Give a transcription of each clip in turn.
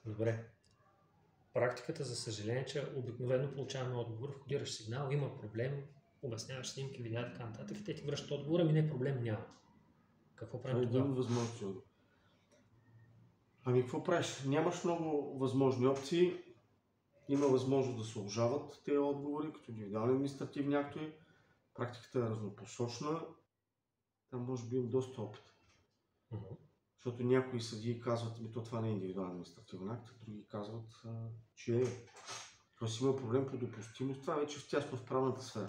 Добре. Практиката, за съжаление, че обикновено получаваме отговор, входираш сигнал, има проблем, обясняваш снимки, видеа, така нататък и те ти връщат отговора, не проблем няма. Какво правим тогава? Един възможности. Ами какво правиш? Нямаш много възможни опции. Има възможност да се обжават тези отговори, като индивидуални административни актове. Практиката е разнопосочна. Там може би има доста опит. Защото някои съдии казват, това не е индивидуален административен акт, други казват, че е. Тоест има проблем по допустимост. Това е вече в тясно в правната сфера.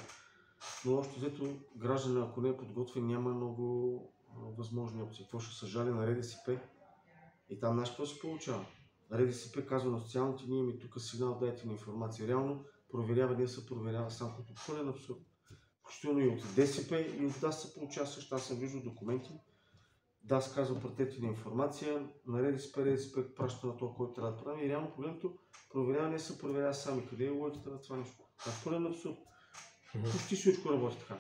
Но още взето гражданин, ако не е подготвен, няма много възможни опции. Какво ще съжали на РДСП? И там нещо се получава. РДСП казва на социалните, ние ми тук сигнал, дайте ни информация. Реално проверява, не се проверява сам като пълен абсурд. Включително и от ДСП и от ДАС се получава също. Аз съм виждал документи. ДАС казва, пратете ни информация, на РДСП праща на това, който трябва да прави. И реално погледнато проверява, не се проверява сами. Къде е логиката на това нещо? Това е пълен абсурд. Почти всичко работи така.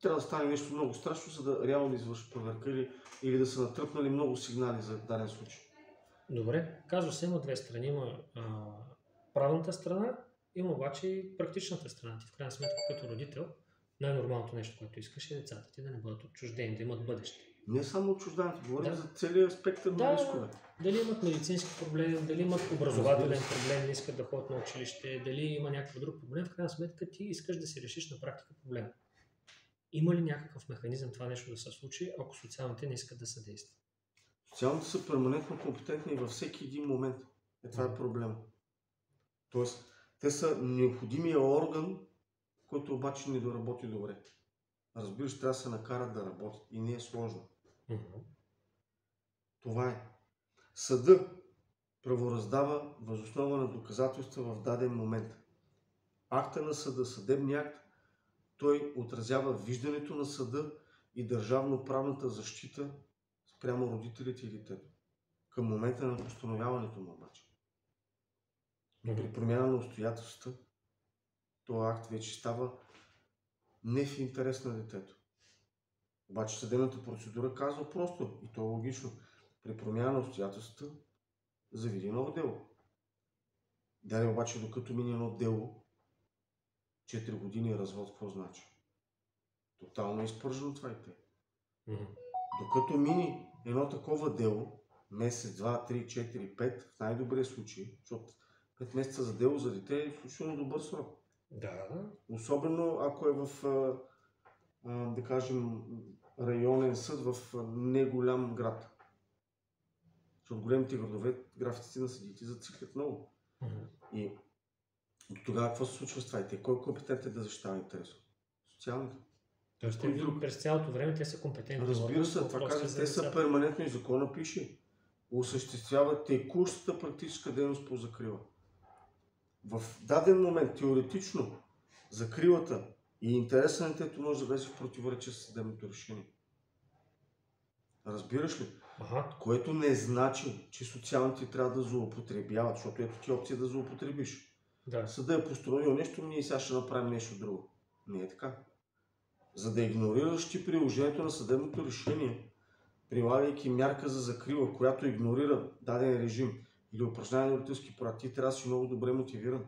Трябва да стане нещо много страшно, за да реално да извърши проверка или да са натръпнали много сигнали за даден случай. Добре, казва се, има две страни. Има правната страна, има обаче и практичната страна. Ти в крайна сметка като родител, най-нормалното нещо, което искаш е децата ти да не бъдат отчуждени, да имат бъдеще. Не само отчуждането, говорим за целия спектър на рискове. Дали имат медицински проблем, дали имат образователен проблем, не искат да ходят на училище, дали има някакъв друг проблем, в крайна сметка ти искаш да си решиш на практика проблема. Има ли някакъв механизъм това нещо да се случи, ако социалните не искат да съдействат? Социалните са перманентно компетентни във всеки един момент. Това е проблема. Тоест, те са необходимия орган, който обаче не доработи добре. Разбираш, трябва да се накарат да работят и не е сложно. Това е. Съда правораздава въз основа на доказателства в даден момент. Акта на съда, съдебният акт, той отразява виждането на съда и държавно-правната защита спрямо родителите и детето. Към момента на постановяването му обаче. При промяна на обстоятелствата, този акт вече става не в интерес на детето. Обаче съдебната процедура казва просто, и то е логично, при промяна на обстоятелствата заведи ново дело. Дали обаче докато мине едно дело, 4 години развод, какво значи? Тотално е изпържено това и те. Докато мини едно такова дело, месец, 2, 3, 4, 5, в най-добрия случай, защото 5 месеца за дело за дете е изключително добър срок. Да. Особено ако е в, да кажем, районен съд в неголям град. Защото големите градове графиците на съдиите зациклят много. И до тогава какво се случва с това? И те кой е компетентен да защитава интереса? Социалните. Тоест през цялото време те са компетентни. Разбира се, това казва, те са перманентно и закона пише. Осъществяват текущата практическа дейност по закрила. В даден момент, теоретично, закрилата и интереса на детето може да влезе в противоречие с съдебното решение. Разбираш ли? Което не значи, че социалните трябва да злоупотребяват, защото ето ти опция да злоупотребиш. Съда е постановил нещо, ние сега ще направим нещо друго. Не е така. За да игнорираш ти приложението на съдебното решение, прилагайки мярка за закрила, която игнорира даден режим или упражняване на родителски права, ти трябва да си много добре мотивиран.